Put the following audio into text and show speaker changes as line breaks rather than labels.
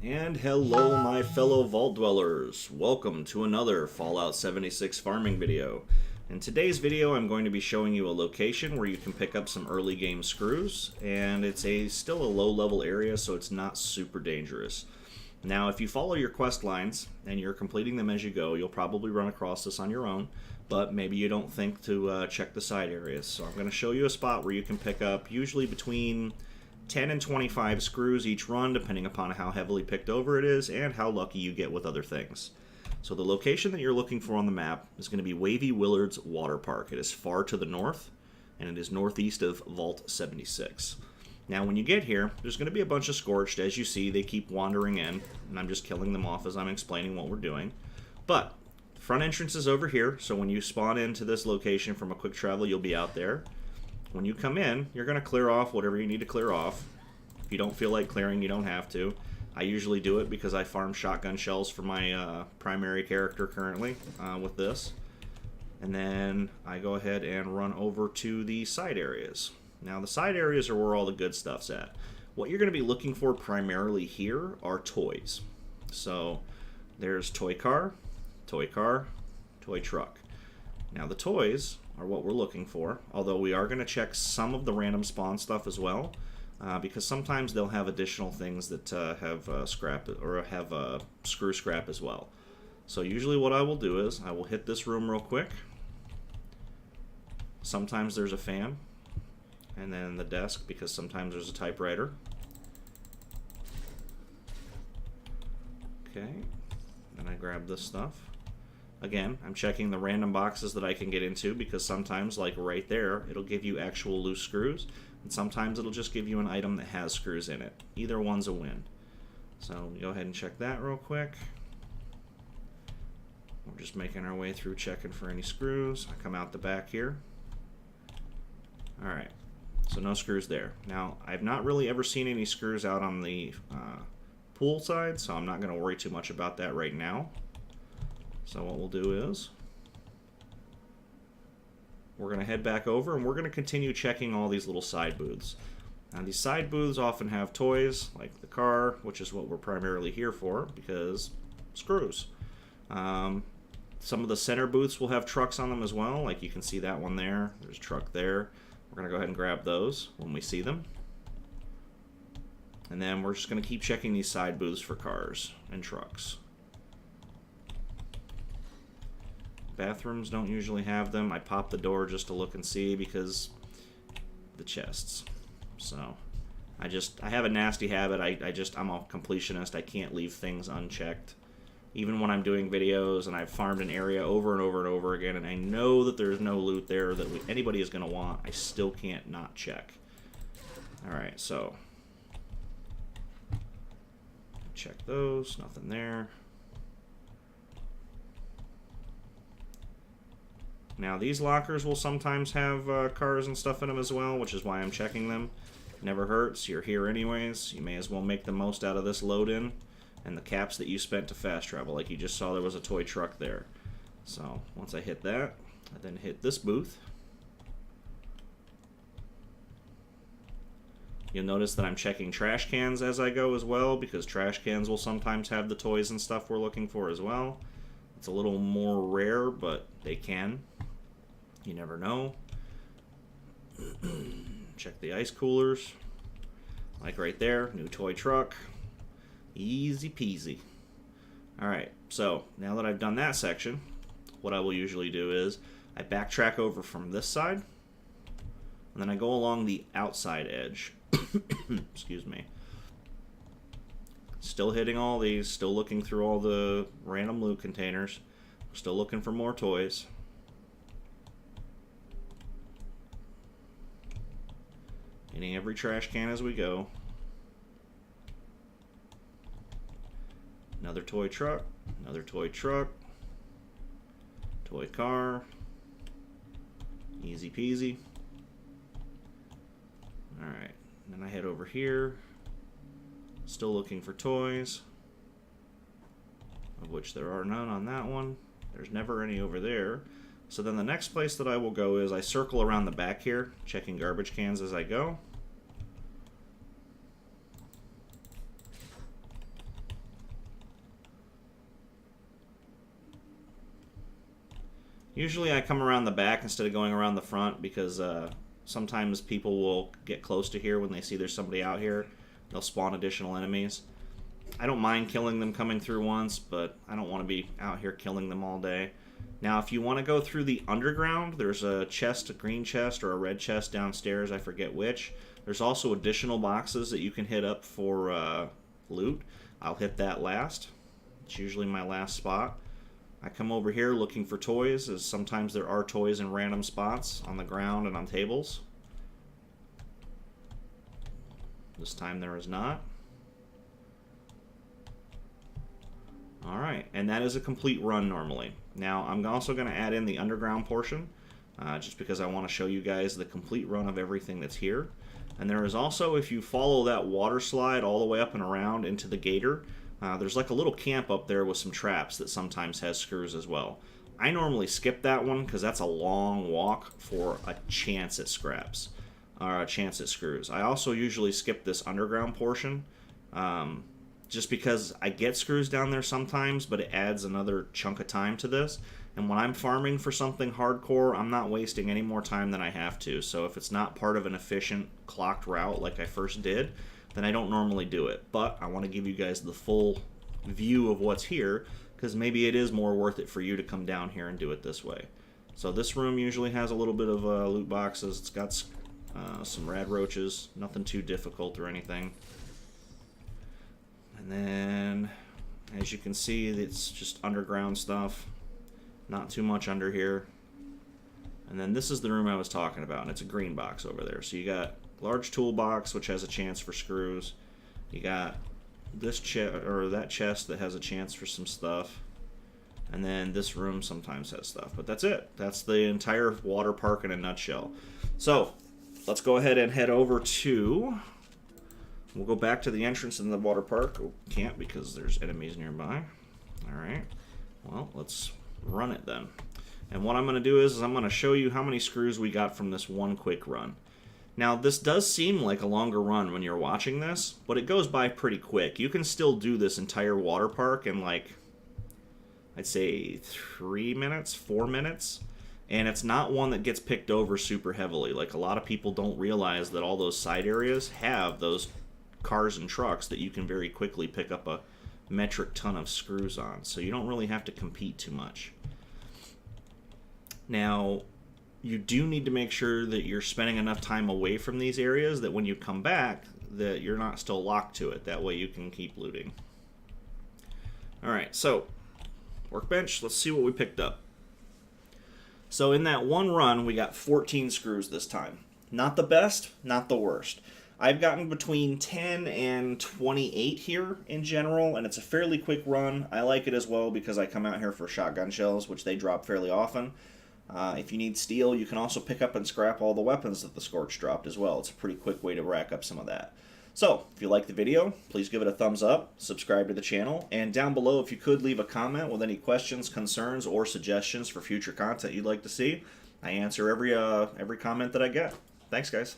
And hello my fellow vault dwellers, welcome to another Fallout 76 farming video. In today's video I'm going to be showing you a location where you can pick up some early game screws, and it's still a low level area so it's not super dangerous. Now if you follow your quest lines and you're completing them as you go, you'll probably run across this on your own, but maybe you don't think to check the side areas. So I'm going to show you a spot where you can pick up usually between 10 and 25 screws each run, depending upon how heavily picked over it is and how lucky you get with other things. So the location that you're looking for on the map is going to be Wavy Willard's Waterpark. It is far to the north, and it is northeast of Vault 76. Now when you get here, there's going to be a bunch of Scorched. As you see, they keep wandering in, and I'm just killing them off as I'm explaining what we're doing. But the front entrance is over here, so when you spawn into this location from a quick travel, you'll be out there. When you come in, you're going to clear off whatever you need to clear off. If you don't feel like clearing, you don't have to. I usually do it because I farm shotgun shells for my primary character currently with this. And then I go ahead and run over to the side areas. Now the side areas are where all the good stuff's at. What you're going to be looking for primarily here are toys. So there's toy car, toy truck. Now the toys are what we're looking for, although we are going to check some of the random spawn stuff as well, because sometimes they'll have additional things that have scrap or have screw scrap as well. So usually what I will do is I will hit this room real quick. Sometimes there's a fan, and then the desk, because sometimes there's a typewriter. Okay, then I grab this stuff. Again, I'm checking the random boxes that I can get into, because sometimes, like right there, it'll give you actual loose screws, and sometimes it'll just give you an item that has screws in it. Either one's a win. So go ahead and check that real quick. We're just making our way through checking for any screws. I come out the back here. Alright, so no screws there. Now, I've not really ever seen any screws out on the pool side, so I'm not going to worry too much about that right now. So what we'll do is we're going to head back over and we're going to continue checking all these little side booths. Now these side booths often have toys like the car, which is what we're primarily here for, because screws. Some of the center booths will have trucks on them as well, like you can see that one there. There's a truck there. We're going to go ahead and grab those when we see them. And then we're just going to keep checking these side booths for cars and trucks. Bathrooms don't usually have them. I pop the door just to look and see because the chests. So I have a nasty habit. I'm a completionist. I can't leave things unchecked. Even when I'm doing videos and I've farmed an area over and over and over again and I know that there's no loot there that anybody is going to want, I still can't not check. Alright, so check those. Nothing there. Now these lockers will sometimes have cars and stuff in them as well, which is why I'm checking them. Never hurts, you're here anyways. You may as well make the most out of this load-in and the caps that you spent to fast travel. Like you just saw, there was a toy truck there. So once I hit that, I then hit this booth. You'll notice that I'm checking trash cans as I go as well, because trash cans will sometimes have the toys and stuff we're looking for as well. It's a little more rare, but they can. You never know. Check the ice coolers. Like right there, new toy truck. Easy peasy. Alright, so now that I've done that section, what I will usually do is I backtrack over from this side, and then I go along the outside edge. Excuse me. Still hitting all these, still looking through all the random loot containers, still looking for more toys. Hitting every trash can as we go. Another toy truck, another toy truck, toy car, easy peasy. Alright, then I head over here, still looking for toys, of which there are none on that one. There's never any over there. So then the next place that I will go is I circle around the back here, checking garbage cans as I go. Usually I come around the back instead of going around the front because sometimes people will get close to here when they see there's somebody out here. They'll spawn additional enemies. I don't mind killing them coming through once, but I don't want to be out here killing them all day. Now, if you want to go through the underground, there's a chest, a green chest or a red chest downstairs, I forget which. There's also additional boxes that you can hit up for loot. I'll hit that last. It's usually my last spot. I come over here looking for toys, as sometimes there are toys in random spots on the ground and on tables. This time there is not. Alright, and that is a complete run normally. Now, I'm also going to add in the underground portion, just because I want to show you guys the complete run of everything that's here. And there is also, if you follow that water slide all the way up and around into the gator, there's like a little camp up there with some traps that sometimes has screws as well. I normally skip that one because that's a long walk for a chance at scraps, or a chance at screws. I also usually skip this underground portion, just because I get screws down there sometimes, but it adds another chunk of time to this. And when I'm farming for something hardcore, I'm not wasting any more time than I have to. So if it's not part of an efficient clocked route like I first did, then I don't normally do it. But I want to give you guys the full view of what's here, because maybe it is more worth it for you to come down here and do it this way. So this room usually has a little bit of loot boxes. It's got some rad roaches, nothing too difficult or anything. And then, as you can see, it's just underground stuff. Not too much under here. And then this is the room I was talking about, and it's a green box over there. So you got large toolbox, which has a chance for screws. You got this that chest that has a chance for some stuff. And then this room sometimes has stuff. But that's it. That's the entire water park in a nutshell. So, let's go ahead and head over to... We'll go back to the entrance in the water park. Oh, can't because there's enemies nearby. Alright. Well, let's run it then. And what I'm going to do is I'm going to show you how many screws we got from this one quick run. Now, this does seem like a longer run when you're watching this, but it goes by pretty quick. You can still do this entire water park in like, I'd say 3 minutes, 4 minutes. And it's not one that gets picked over super heavily. Like, a lot of people don't realize that all those side areas have those cars and trucks that you can very quickly pick up a metric ton of screws on. So you don't really have to compete too much. Now, you do need to make sure that you're spending enough time away from these areas that when you come back, that you're not still locked to it. That way you can keep looting. Alright, so, workbench, let's see what we picked up. So in that one run, we got 14 screws this time. Not the best, not the worst. I've gotten between 10 and 28 here in general, and it's a fairly quick run. I like it as well because I come out here for shotgun shells, which they drop fairly often. If you need steel, you can also pick up and scrap all the weapons that the Scorch dropped as well. It's a pretty quick way to rack up some of that. So, if you like the video, please give it a thumbs up, subscribe to the channel, and down below, if you could, leave a comment with any questions, concerns, or suggestions for future content you'd like to see. I answer every comment that I get. Thanks, guys.